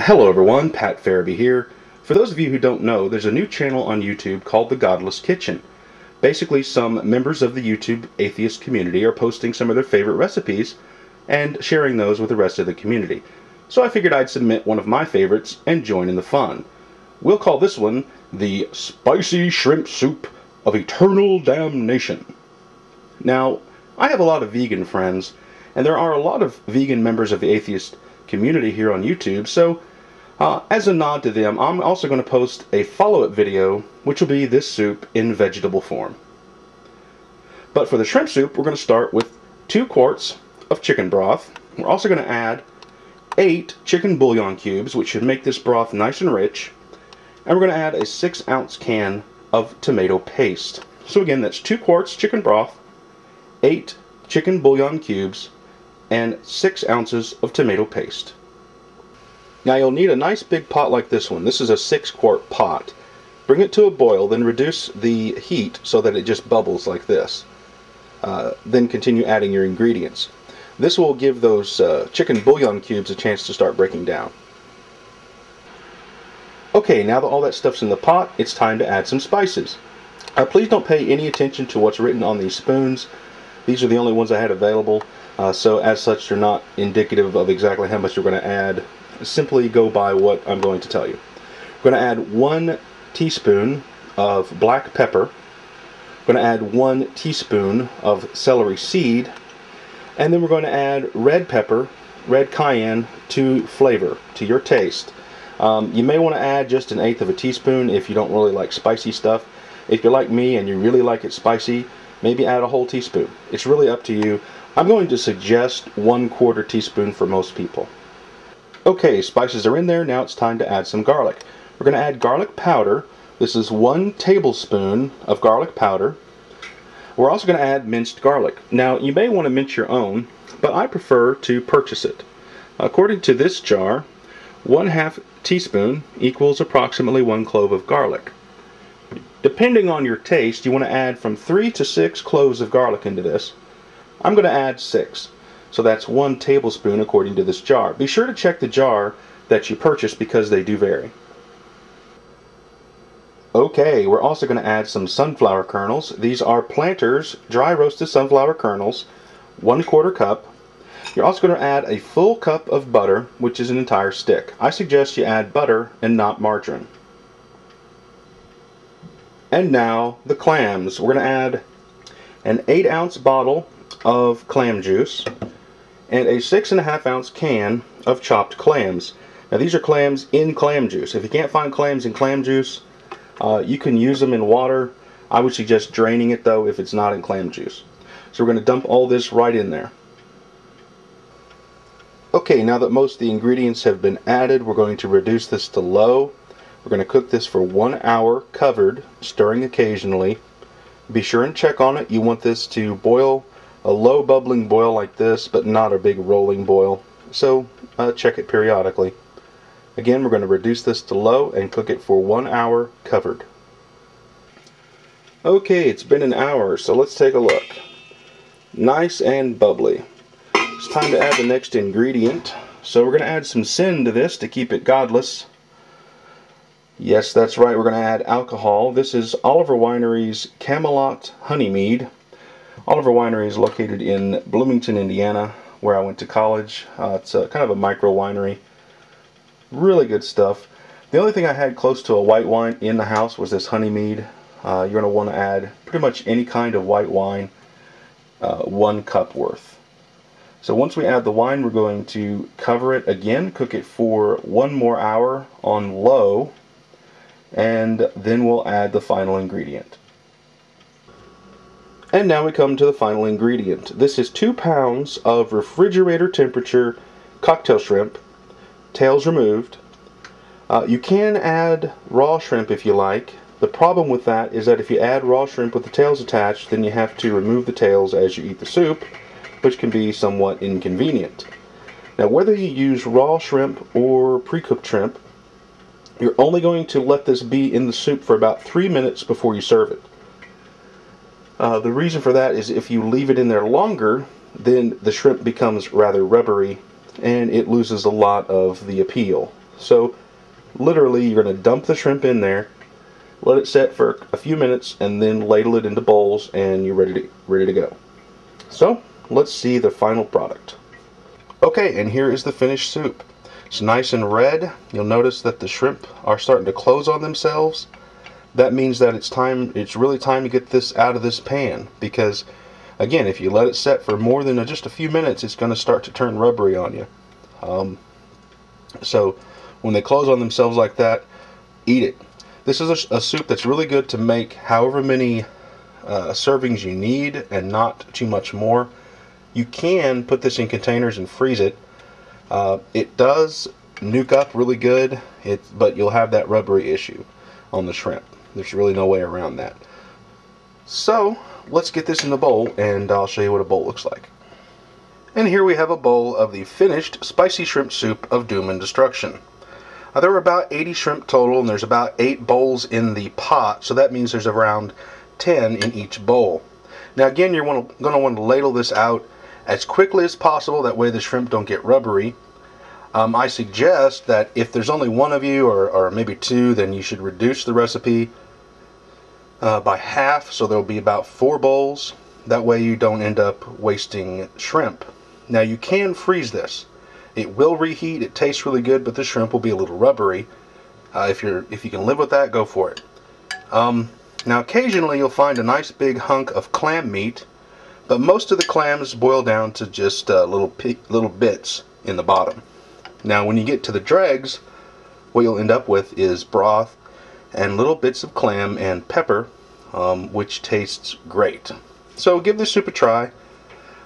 Hello everyone, Pat Farabee here. For those of you who don't know, there's a new channel on YouTube called the Godless Kitchen. Basically, some members of the YouTube atheist community are posting some of their favorite recipes and sharing those with the rest of the community. So I figured I'd submit one of my favorites and join in the fun. We'll call this one the Spicy Shrimp Soup of Eternal Damnation. Now, I have a lot of vegan friends, and there are a lot of vegan members of the atheist community here on YouTube, so as a nod to them, I'm also going to post a follow-up video, which will be this soup in vegetable form. But for the shrimp soup, we're going to start with 2 quarts of chicken broth. We're also going to add 8 chicken bouillon cubes, which should make this broth nice and rich. And we're going to add a 6-ounce can of tomato paste. So again, that's 2 quarts chicken broth, 8 chicken bouillon cubes, and 6 ounces of tomato paste. Now you'll need a nice big pot like this one. This is a 6-quart pot. Bring it to a boil, then reduce the heat so that it just bubbles like this. Then continue adding your ingredients. This will give those chicken bouillon cubes a chance to start breaking down. Okay, now that all that stuff's in the pot, it's time to add some spices. Please don't pay any attention to what's written on these spoons. These are the only ones I had available. So as such, they're not indicative of exactly how much you're going to add. Simply go by what I'm going to tell you. We're going to add 1 teaspoon of black pepper. We're going to add 1 teaspoon of celery seed. And then we're going to add red pepper, red cayenne, to flavor, to your taste. You may want to add just 1/8 of a teaspoon if you don't really like spicy stuff. If you're like me and you really like it spicy, maybe add a whole teaspoon. It's really up to you. I'm going to suggest 1/4 teaspoon for most people. Okay, spices are in there. Now it's time to add some garlic. We're going to add garlic powder. This is 1 tablespoon of garlic powder. We're also going to add minced garlic. Now, you may want to mince your own, but I prefer to purchase it. According to this jar, 1/2 teaspoon equals approximately 1 clove of garlic. Depending on your taste, you want to add from 3 to 6 cloves of garlic into this. I'm going to add 6. So that's 1 tablespoon according to this jar. Be sure to check the jar that you purchase because they do vary. Okay, we're also going to add some sunflower kernels. These are Planters dry roasted sunflower kernels, 1/4 cup. You're also going to add a full cup of butter, which is an entire stick. I suggest you add butter and not margarine. And now the clams. We're going to add an 8-ounce bottle of clam juice and a 6.5-ounce can of chopped clams. Now these are clams in clam juice. If you can't find clams in clam juice, you can use them in water. I would suggest draining it though if it's not in clam juice. So we're going to dump all this right in there. Okay, now that most of the ingredients have been added, we're going to reduce this to low. We're going to cook this for 1 hour covered, stirring occasionally. Be sure and check on it. You want this to boil a low bubbling boil like this, but not a big rolling boil. So check it periodically. Again, we're going to reduce this to low and cook it for 1 hour covered. Okay, it's been an hour, so let's take a look. Nice and bubbly. It's time to add the next ingredient. So we're going to add some sin to this to keep it godless. Yes, that's right, we're going to add alcohol. This is Oliver Winery's Camelot Honey Mead. Oliver Winery is located in Bloomington, Indiana, where I went to college. It's kind of a micro winery. Really good stuff. The only thing I had close to a white wine in the house was this honey mead. You're going to want to add pretty much any kind of white wine, 1 cup worth. So once we add the wine, we're going to cover it again, cook it for 1 more hour on low, and then we'll add the final ingredient. And now we come to the final ingredient. This is 2 pounds of refrigerator temperature cocktail shrimp, tails removed. You can add raw shrimp if you like. The problem with that is that if you add raw shrimp with the tails attached, then you have to remove the tails as you eat the soup, which can be somewhat inconvenient. Now, whether you use raw shrimp or pre-cooked shrimp, you're only going to let this be in the soup for about 3 minutes before you serve it. The reason for that is if you leave it in there longer, then the shrimp becomes rather rubbery and it loses a lot of the appeal. So literally you're going to dump the shrimp in there, let it set for a few minutes, and then ladle it into bowls, and you're ready to go. So let's see the final product. Okay, and here is the finished soup. It's nice and red. You'll notice that the shrimp are starting to close on themselves. That means that it's really time to get this out of this pan, because again, if you let it set for more than just a few minutes, it's going to start to turn rubbery on you. So when they close on themselves like that, eat it. This is a soup that's really good to make however many servings you need, and not too much more. You can put this in containers and freeze it. It does nuke up really good, but you'll have that rubbery issue on the shrimp. There's really no way around that. So let's get this in the bowl, and I'll show you what a bowl looks like. And here we have a bowl of the finished spicy shrimp soup of doom and destruction. There were about 80 shrimp total, and there's about 8 bowls in the pot, so that means there's around 10 in each bowl. Now again, you're going to want to ladle this out as quickly as possible, that way the shrimp don't get rubbery. I suggest that if there's only one of you, or maybe two, then you should reduce the recipe by half, so there'll be about 4 bowls. That way you don't end up wasting shrimp. Now you can freeze this. It will reheat, it tastes really good, but the shrimp will be a little rubbery. If you can live with that, go for it. Now occasionally you'll find a nice big hunk of clam meat, but most of the clams boil down to just little bits in the bottom. Now when you get to the dregs, what you'll end up with is broth and little bits of clam and pepper, which tastes great. So give this soup a try.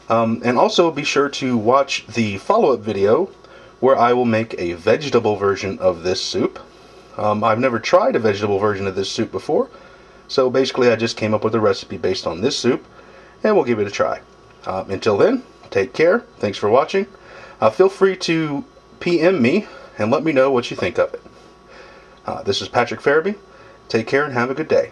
And also be sure to watch the follow-up video where I will make a vegetable version of this soup. I've never tried a vegetable version of this soup before, so basically I just came up with a recipe based on this soup, and we'll give it a try. Until then, take care. Thanks for watching. Feel free to PM me and let me know what you think of it. This is Patrick Farabee. Take care and have a good day.